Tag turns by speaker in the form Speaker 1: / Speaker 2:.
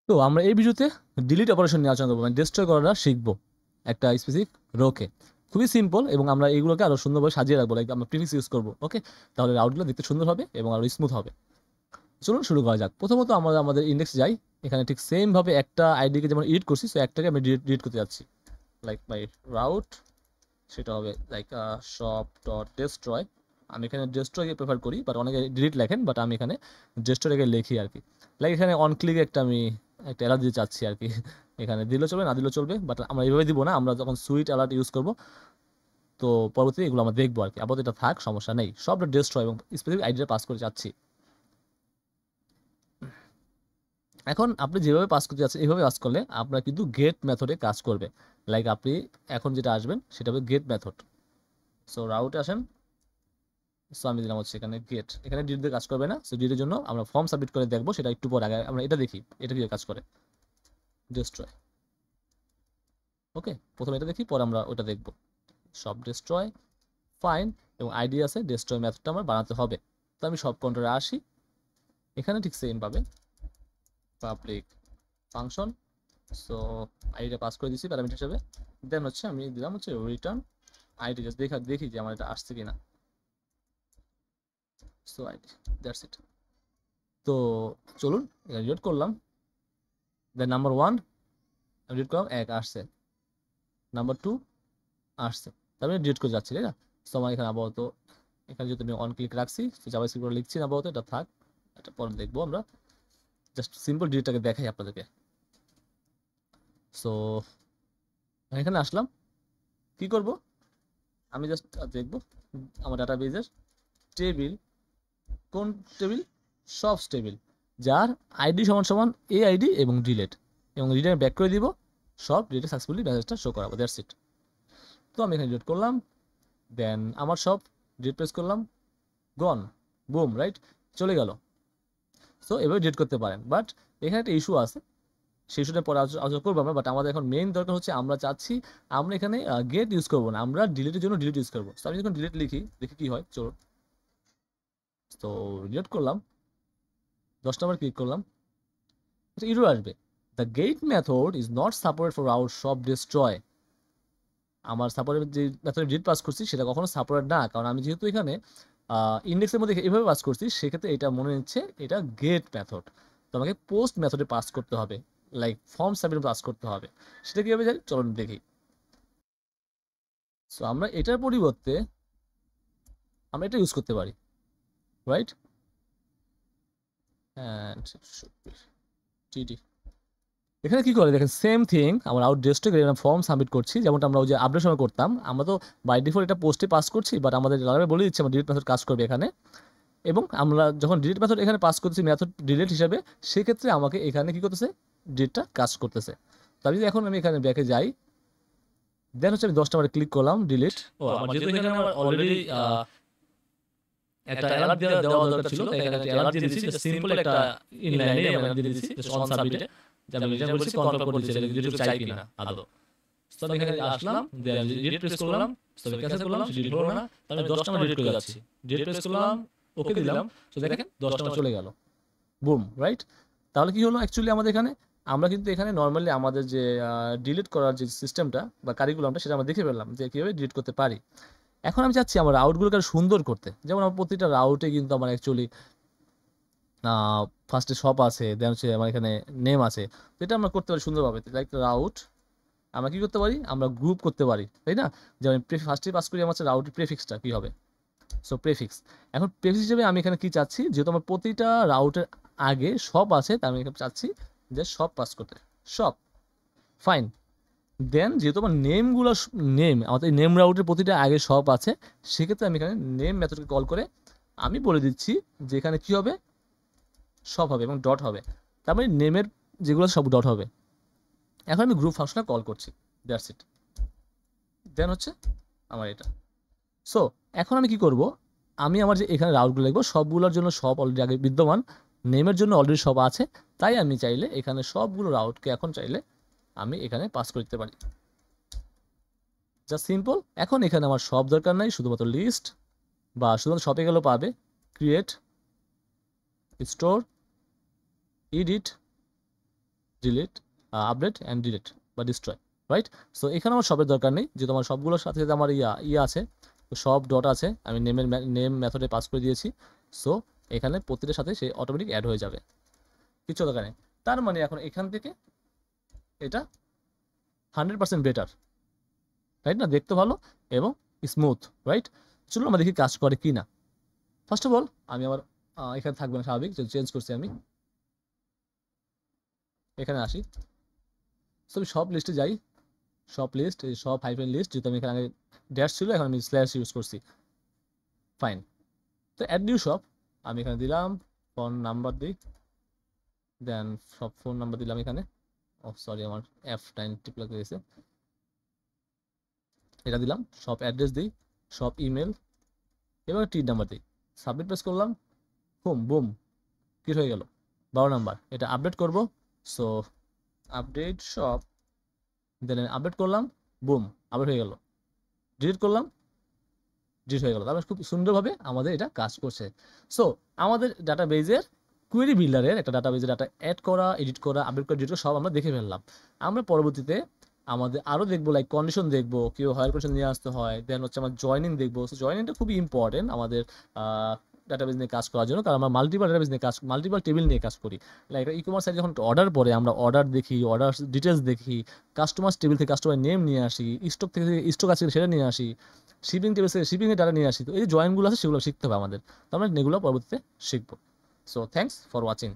Speaker 1: তো আমরা এই ভিডিওতে ডিলিট অপারেশন নিয়ে আলোচনা করবো, মানে ডিস্ট্রয় করাটা শিখবো একটা স্পেসিফিক রোকে। খুবই সিম্পল এবং আমরা এইগুলোকে আরো সুন্দরভাবে সাজিয়ে রাখবো, লাইক আমরা প্রিফিক্স ইউজ করবো। ওকে, তাহলে রাউটগুলো দেখতে সুন্দর হবে এবং আরো স্মুথ হবে। চলুন শুরু করা যাক। প্রথমত আমরা আমাদের ইন্ডেক্স যাই। এখানে ঠিক সেম ভাবে একটা আইডিকে যেমন এডিট করছি, সো একটাকে আমি ডিলিট করতে যাচ্ছি। লাইক মাই রাউট, সেটা হবে লাইক শপ ডট ডেস্ট্রয়। আমি এখানে ডেস্ট্রয়কে প্রেফার করি, বাট অনেকে ডিলিট লেখেন, বাট আমি এখানে ডেস্ট্রয়কে লিখি আর কি। লাইক এখানে অন ক্লিকে একটা অ্যালার্ট দিতে চাচ্ছি আর কি। এখানে দিলেও চলবে, না দিলেও চলবে, বাট আমরা এইভাবে দিব না, আমরা যখন সুইট অ্যালার্ট ইউজ করব তো পরবর্তীতে এগুলো আমরা দেখবো আর কি। আপাতত এটা থাক, সমস্যা নেই। সব ডেস্ট্রয় এবং স্পেসিফিক আইডিটা পাস করে যাচ্ছি। এখন আপনি যেভাবে পাস করতে যাচ্ছেন এইভাবে পাস করলে আপনার কিন্তু গেট মেথডে কাজ করবে। লাইক আপনি এখন যেটা আসবেন সেটা হবে গেট মেথড। সো রাউটে আসেন। সো আমি দিলাম হচ্ছে এখানে গেট। এখানে ডিট দিয়ে কাজ করবে না, সো ডিটের জন্য আমরা ফর্ম সাবমিট করে দেখবো, সেটা একটু পর। আগে আমরা এটা দেখি এটা কিভাবে কাজ করে। ডেস্ট্রয়। ওকে, প্রথমে এটা দেখি, পরে আমরা ওটা দেখবো। সব ডেস্ট্রয়, ফাইন। এবং আইডি আছে, ডেস্ট্রয় মেথডটা আমার বানাতে হবে। তো আমি সব কন্ট্রোলে আসি। এখানে ঠিক সেম পাবে পাবলিক ফাংশন। সো আইডিটা পাস করে দিচ্ছি প্যারামিটার হিসেবে। দেন হচ্ছে আমি দিলাম হচ্ছে রিটার্ন আইডি। জাস্ট দেখি যে আমার এটা আসছে কিনা। So ID, that's it. তো চলুন এটা রিলোড করলাম। দেন নাম্বার 1 আমি ডিলিট করলাম, 1 আসছে। নাম্বার 2 আসছে, তারপরে ডিলিট করে যাচ্ছি, তাই না? সো আমার এখানে আপাতত এখানে যেহেতু আমি অন ক্লিক রাখছি, তো জাভাস্ক্রিপ্ট করে লিখছি না আপাতত, এটা থাক। এটা পরে দেখবো আমরা। জাস্ট সিম্পল ডিলিটটাকে দেখাই আপনাদেরকে। সো এখানে আসলাম, কি করব আমি জাস্ট দেখবো আমার ডাটাবেজের টেবিল। কোন টেবিল? সবস টেবিল, যার আইডি সমান সমান এ আইডি এবং ডিলেট, এবং রিটার্ন ব্যাক করে দিব। সব ডিলেট সাকসেসফুলি মেসেজটা শো করাবো, দ্যাটস ইট। তো আমি এখানে ডিলিট করলাম। দেন আমার সব ডিলিট প্রেস করলাম, গন, বুম, রাইট, চলে গেল। সো এভাবে ডিলিট করতে পারেন, বাট এখানে একটা ইস্যু আছে, সেই ইস্যুটা পরে আলোচনা করবো আমরা। বাট আমাদের এখন মেইন দরকার হচ্ছে আমরা চাচ্ছি আমরা এখানে গেট ইউজ করবো না, আমরা ডিলিটের জন্য ডিলিট ইউজ করবো। তো আমি যখন ডিলিট লিখি দেখি কি হয়, চলো। তো ডিলিট করলাম, 10 নম্বর ক্লিক করলাম, একটা ইরর আসবে। The get method is not supported for our shop destroy. আমার সাপোর্টের যে মেথড ডিলিট পাস করছি সেটা কখনো সাপোর্টেড না, কারণ আমি যেহেতু এখানে ইন্ডেক্সের মধ্যে এভাবে পাস করছি, সেক্ষেত্রে এটা মনে নিচ্ছে এটা গেট মেথড। তো আমাকে পোস্ট মেথডে পাস করতে হবে, লাইক ফর্ম সাবমিট পাস করতে হবে। সেটা কীভাবে যাই চলুন দেখি। সো আমরা এটার পরিবর্তে আমরা এটা ইউজ করতে পারি, রাইট? অ্যান্ড টিডি এখানে কি করে দেখেন, সেম থিং। আমরা আউট ডেস্টে ফর্ম সাবমিট করছি, যেমনটা আমরা ওই যে আপডেট সময় করতাম। আমরা তো বাই ডিফল্ট এটা পোস্টে পাস করছি, বাট আমাদের লাগাবে বলে দিচ্ছে আমরা ডিলিট মেথড কাজ করবে এখানে। এবং আমরা যখন ডিলিট মেথড এখানে পাস করছি মেথড ডিলিট হিসাবে, সেক্ষেত্রে আমাকে এখানে কি করতেছে, ডিলিটটা কাজ করতেছে। তো আমি যদি এখন এখানে ব্যাকে যাই, দেন হচ্ছে আমি 10 ক্লিক করলাম ডিলিট।
Speaker 2: ও আমার যেহেতু এখানে আমার অলরেডি একটা অ্যালার্ট দেওয়া দরকার ছিল, তাই এখানে একটা অ্যালার্ট দিয়ে দিয়েছি। সিম্পল একটা ইনলাইনে আমি দিয়ে দিয়েছি জাস্ট অন সাবমিটে, যে আমি রিটার্ন করেছি, কনফার্ম করে দিয়েছি ডিলিট চাই কিনা আদৌ। সো আমি এখানে আসলাম, দেন ডিলিট প্রেস করলাম, সো আমি ক্যান্সেল করলাম, ডিলিট হলো না। তাহলে আমি 10টা ডিলিট করে যাচ্ছি। ডিলিট প্রেস করলাম, ওকে দিলাম। সো দেখেন 10টা
Speaker 1: চলে গেল, বুম, রাইট? তাহলে কি হলো অ্যাকচুয়ালি আমাদের এখানে, আমরা কিন্তু এখানে নর্মালি আমাদের যে ডিলিট করার যে সিস্টেমটা বা কারিকুলামটা, সেটা আমরা দেখে ফেললাম যে কীভাবে ডিলিট করতে পারি। এখন আমি চাচ্ছি আমার রাউটগুলোকে সুন্দর করতে। যেমন আমার প্রতিটা রাউটে কিন্তু আমার অ্যাকচুয়ালি ফার্স্টে শপ আছে, দেন হচ্ছে আমার এখানে নেম আছে। তো এটা আমরা করতে পারি সুন্দরভাবে, লাইক রাউট। আমরা কি করতে পারি, আমরা গ্রুপ করতে পারি, তাই না? যেমন ফার্স্টে পাস করি আমার হচ্ছে রাউটের প্রেফিক্সটা কী হবে। সো প্রেফিক্স, এখন প্রেফিক্স হিসেবে আমি এখানে কি চাচ্ছি, যেহেতু আমার প্রতিটা রাউটের আগে সব আছে, তাই আমি এখানে চাচ্ছি যে সব পাস করতে, সব, ফাইন। দেন যেহেতু আমার নেমগুলো, নেম আমাদের নেম রাউটের প্রতিটা আগে সব আছে, সেক্ষেত্রে আমি এখানে নেম মেথডকে কল করে আমি বলে দিচ্ছি যে এখানে কী হবে, সব হবে এবং ডট হবে। তার মানে নেমের যেগুলো সব ডট হবে। এখন আমি গ্রুপ ফাংশনটা কল করছি, দ্যাটস ইট। দেন হচ্ছে আমার এটা। সো এখন আমি কি করব, আমি আমার যে এখানে রাউটগুলো লিখবো সবগুলোর জন্য সব অলরেডি আগে বিদ্যমান, নেমের জন্য অলরেডি সব আছে। তাই আমি চাইলে এখানে সবগুলো রাউটকে এখন চাইলে আমি এখানে পাস করে দিতে পারি, জাস্ট সিম্পল। এখন এখানে আমার সব দরকার নাই, শুধুমাত্র লিস্ট বা শুধুমাত্র শপে গেলেও পাবে, create, store, edit, delete, update and delete বা ডিস্ট্রয়, রাইট? সো এখানে আমার সবের দরকার নেই, যেহেতু আমার সবগুলোর সাথে সাথে আমার ইয়ে আছে, সব ডট আছে, আমি নেম মেথডে পাস করে দিয়েছি। সো এখানে প্রতিটার সাথে সে অটোমেটিক অ্যাড হয়ে যাবে, কিছু দরকার নেই। তার মানে এখন এখান থেকে এটা 100% বেটার, রাইট না? দেখতে ভালো এবং স্মুথ, রাইট? চলুন আমরা দেখি কাজ করে কি না। ফার্স্ট অফ অল আমি আবার এখানে থাকবে না, স্বাভাবিক, চেঞ্জ করছি আমি, এখানে আসি। সো আমি সব লিস্টে যাই, সব লিস্ট, সব হাইফেন লিস্ট, যেহেতু আমি এখানে আগে ড্যাশ ছিল, এখন আমি স্ল্যাশ ইউজ করছি, ফাইন। তো অ্যাড নিউ শপ আমি এখানে দিলাম, ফোন নাম্বার দিই, দেন সব ফোন নাম্বার দিলাম এখানে। ও সরি, আমার F9 টিপ লাগে গেছে, এটা দিলাম। সব অ্যাড্রেস দিই, সব ইমেল, এবার টি নাম্বার দিই, সাবমিট প্রেস করলাম, হুম বুম, কি হয়ে গেল 12 নাম্বার। এটা আপডেট করব, সো আপডেট শপ, দেন আপডেট করলাম, বুম, আপডেট হয়ে গেল। ডিলিট করলাম, ডিলিট হয়ে গেল। তারপরে খুব সুন্দরভাবে আমাদের এটা কাজ করছে। সো আমাদের ডাটাবেজের কুয়েরি বিল্ডারের একটা ডাটাবেজে ডাটা অ্যাড করা, এডিট করা, আপডেট করা, ডিলিট করা সব আমরা দেখে ফেললাম। আমরা পরবর্তীতে আমাদের আরও দেখবো, লাইক কন্ডিশন দেখবো, কেউ হায়ার কন্ডিশন নিয়ে আসতে হয়, দেন হচ্ছে আমরা জয়নিং দেখবো। সো জয়নিংটা খুবই ইম্পর্টেন্ট আমাদের ডাটাবেজ নিয়ে কাজ করার জন্য, কারণ আমরা মাল্টিপল ডাটাবেজ নিয়ে কাজ, মাল্টিপল টেবিল নিয়ে কাজ করি। লাইক ই কমার্স সাইটে যখন অর্ডার পরে আমরা অর্ডার দেখি, অর্ডার ডিটেলস দেখি, কাস্টমার টেবিল থেকে কাস্টমার নেম নিয়ে আসি, স্টক থেকে স্টক আছে সেটা নিয়ে আসি, শিপিং টেবিল থেকে শিপিংয়ের ডাটা নিয়ে আসি। তো এই যে জয়েনগুলো আছে সেগুলো শিখতে হবে আমাদের, তো আমরা এগুলো পরবর্তীতে শিখবো। So thanks for watching.